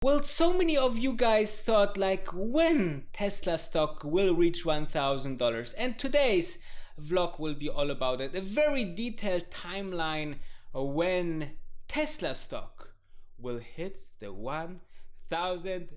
Well, so many of you guys thought like when Tesla stock will reach $1,000, and today's vlog will be all about it. A very detailed timeline when Tesla stock will hit the $1,000.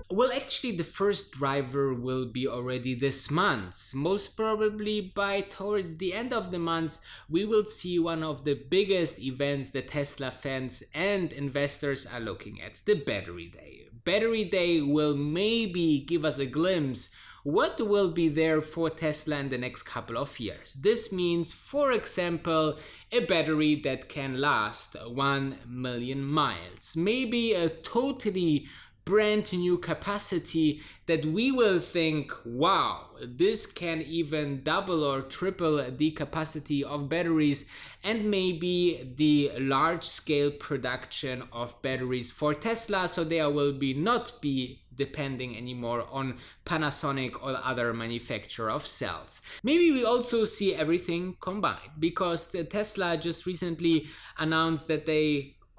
Well, actually, the first driver will be already this month. Most probably by towards the end of the month, we will see one of the biggest events that Tesla fans and investors are looking at, the Battery Day. Battery Day will maybe give us a glimpse what will be there for Tesla in the next couple of years. This means, for example, a battery that can last 1 million miles. Maybe a totally brand new capacity that we will think, wow, this can even double or triple the capacity of batteries, and maybe the large scale production of batteries for Tesla, so there will not be depending anymore on Panasonic or other manufacturer of cells. Maybe we also see everything combined, because Tesla just recently announced that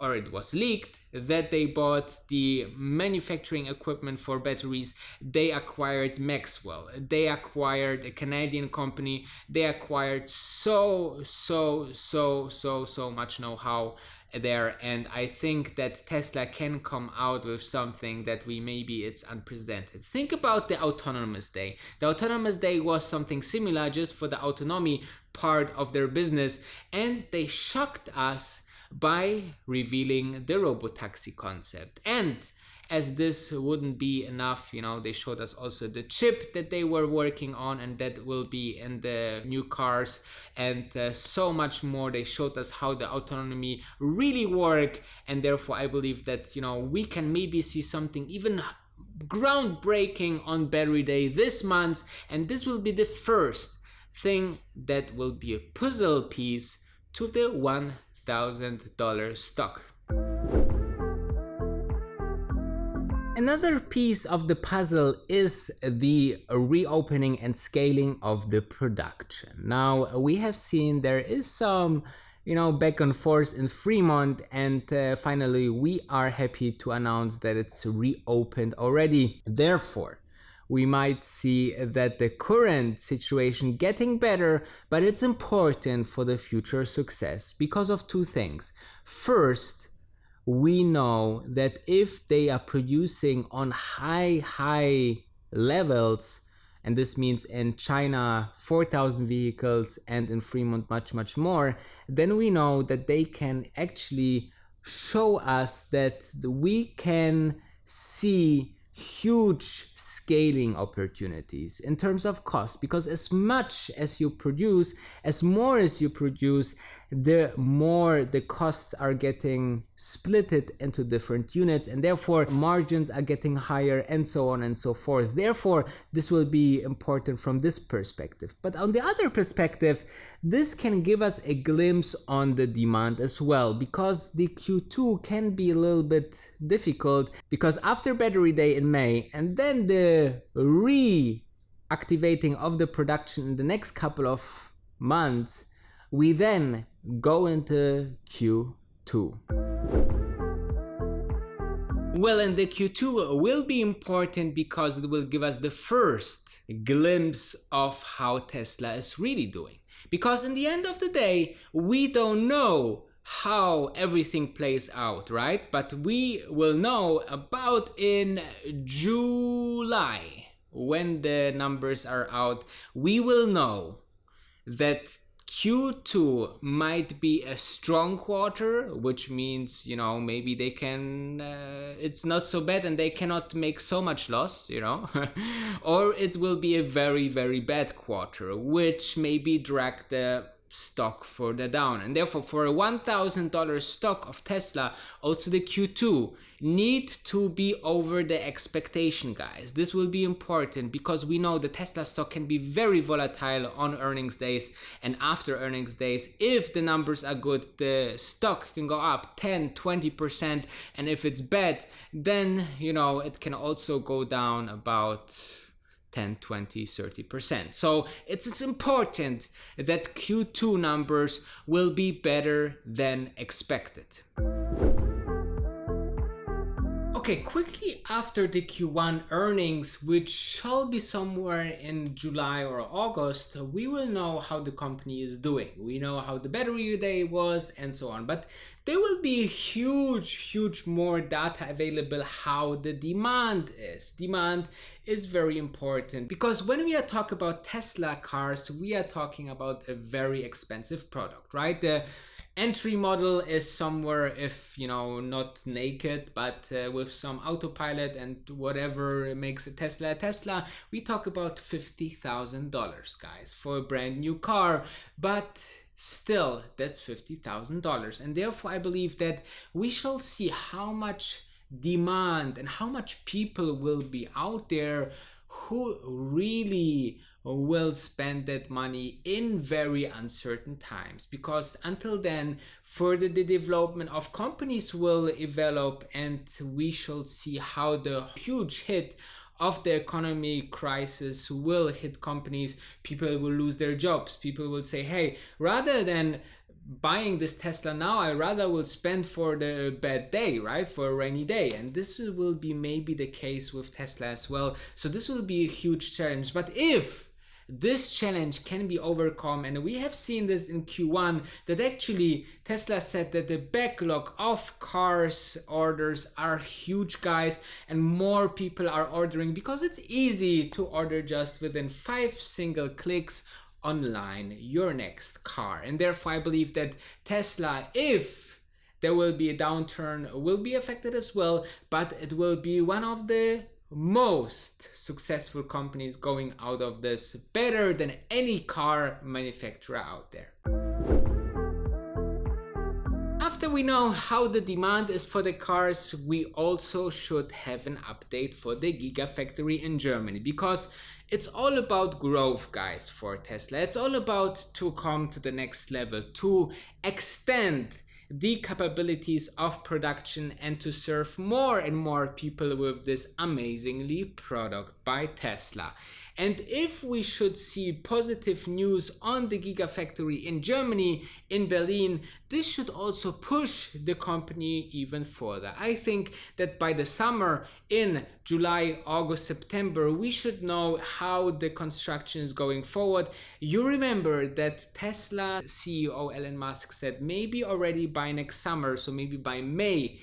or it was leaked, that they bought the manufacturing equipment for batteries. They acquired Maxwell. They acquired a Canadian company. They acquired so much know-how there. And I think that Tesla can come out with something that it's unprecedented. Think about the Autonomous Day. The Autonomous Day was something similar just for the autonomy part of their business. And they shocked us by revealing the robotaxi concept. And as this wouldn't be enough, they showed us also the chip that they were working on, and that will be in the new cars, and so much more. They showed us how the autonomy really work, and therefore I believe that we can maybe see something even groundbreaking on Battery Day this month, and this will be the first thing that will be a puzzle piece to the $1,000 stock. Another piece of the puzzle is the reopening and scaling of the production. Now, we have seen there is some back and forth in Fremont, and finally we are happy to announce that it's reopened already. Therefore, we might see that the current situation getting better, but it's important for the future success because of two things. First, we know that if they are producing on high levels, and this means in China 4,000 vehicles and in Fremont much more, then we know that they can actually show us that we can see huge scaling opportunities in terms of cost, because as much as you produce, as more as you produce, the more the costs are getting splitted into different units, and therefore margins are getting higher, and so on and so forth. Therefore, this will be important from this perspective. But on the other perspective, this can give us a glimpse on the demand as well, because the Q2 can be a little bit difficult, because after Battery Day in May, and then the reactivating of the production in the next couple of months, we then go into Q2. Well, and the Q2 will be important because it will give us the first glimpse of how Tesla is really doing. Because in the end of the day, we don't know how everything plays out, right? But we will know about in July, when the numbers are out, we will know that Q2 might be a strong quarter, which means, maybe they can, it's not so bad and they cannot make so much loss, or it will be a very, very bad quarter, which maybe drag the stock further down. And therefore, for a $1,000 stock of Tesla, also the Q2 need to be over the expectation, guys. This will be important because we know the Tesla stock can be very volatile on earnings days and after earnings days. If the numbers are good, the stock can go up 10-20%, and if it's bad, then it can also go down about 10, 20, 30%. So it's important that Q2 numbers will be better than expected. Okay, quickly after the Q1 earnings, which shall be somewhere in July or August, we will know how the company is doing. We know how the battery day was and so on. But there will be huge more data available how the demand is. Demand is very important because when we are talking about Tesla cars, we are talking about a very expensive product, right? The entry model is somewhere, if you know, not naked, but with some autopilot and whatever makes a Tesla, we talk about $50,000, guys, for a brand new car. But still, that's $50,000, and therefore I believe that we shall see how much demand and how much people will be out there who really will spend that money in very uncertain times, because until then further the development of companies will develop and we shall see how the huge hit of the economy crisis will hit companies. People will lose their jobs. People will say, hey, rather than buying this Tesla now, I rather will spend for the bad day, right? For a rainy day. And this will be maybe the case with Tesla as well. So this will be a huge challenge. But if this challenge can be overcome, and we have seen this in Q1, that actually Tesla said that the backlog of cars orders are huge, guys, and more people are ordering because it's easy to order just within 5 single clicks online your next car. And therefore I believe that Tesla, if there will be a downturn, will be affected as well, but it will be one of the most successful companies going out of this, better than any car manufacturer out there. After we know how the demand is for the cars, we also should have an update for the Gigafactory in Germany, because it's all about growth, guys, for Tesla. It's all about to come to the next level, to extend the capabilities of production and to serve more and more people with this amazingly product by Tesla. And if we should see positive news on the Gigafactory in Germany, in Berlin, this should also push the company even further. I think that by the summer, in July, August, September, we should know how the construction is going forward. You remember that Tesla CEO Elon Musk said maybe already by next summer, so maybe by May,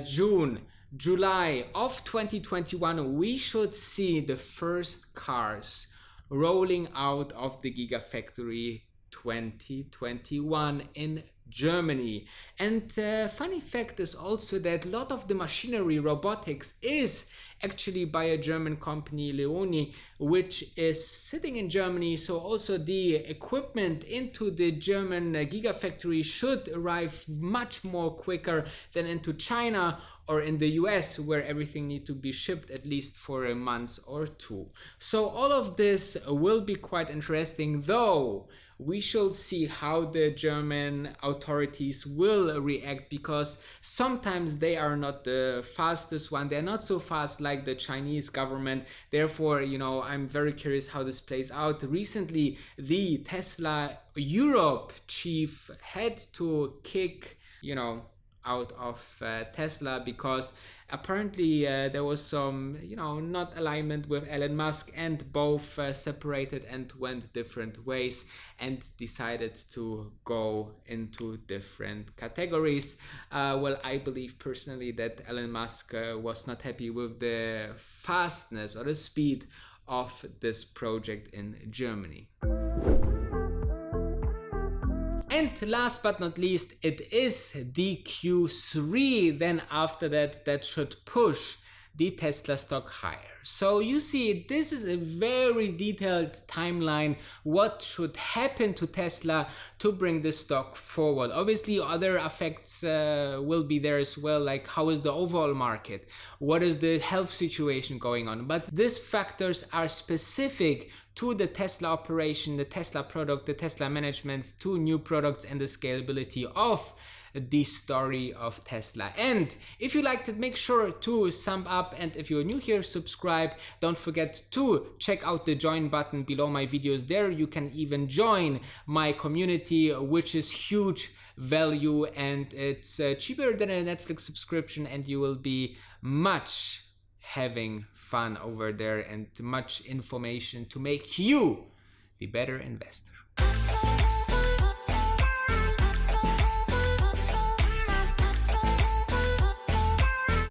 June, July of 2021, we should see the first cars rolling out of the Gigafactory 2021 in Germany. And funny fact is also that a lot of the machinery, robotics, is actually by a German company, Leoni, which is sitting in Germany. So also the equipment into the German Gigafactory should arrive much more quicker than into China or in the US, where everything needs to be shipped at least for a month or two. So all of this will be quite interesting, though we shall see how the German authorities will react, because sometimes they are not the fastest one. They're not so fast like the Chinese government. Therefore, you know, I'm very curious how this plays out. Recently, the Tesla Europe chief had to kick, you know, out of Tesla, because apparently there was some, you know, not alignment with Elon Musk, and both separated and went different ways and decided to go into different categories. Well, I believe personally that Elon Musk was not happy with the fastness or the speed of this project in Germany. And last but not least, it is the Q3 then after that should push the Tesla stock higher. So you see, this is a very detailed timeline what should happen to Tesla to bring the stock forward. Obviously other effects will be there as well, like how is the overall market, what is the health situation going on, but these factors are specific to the Tesla operation, the Tesla product, the Tesla management, to new products and the scalability of the story of Tesla. And if you liked it, make sure to sum up, and if you're new here, subscribe. subscribe. Don't forget to check out the join button below my videos. There you can even join my community, which is huge value, and it's cheaper than a Netflix subscription, and you will be much having fun over there and much information to make you the better investor.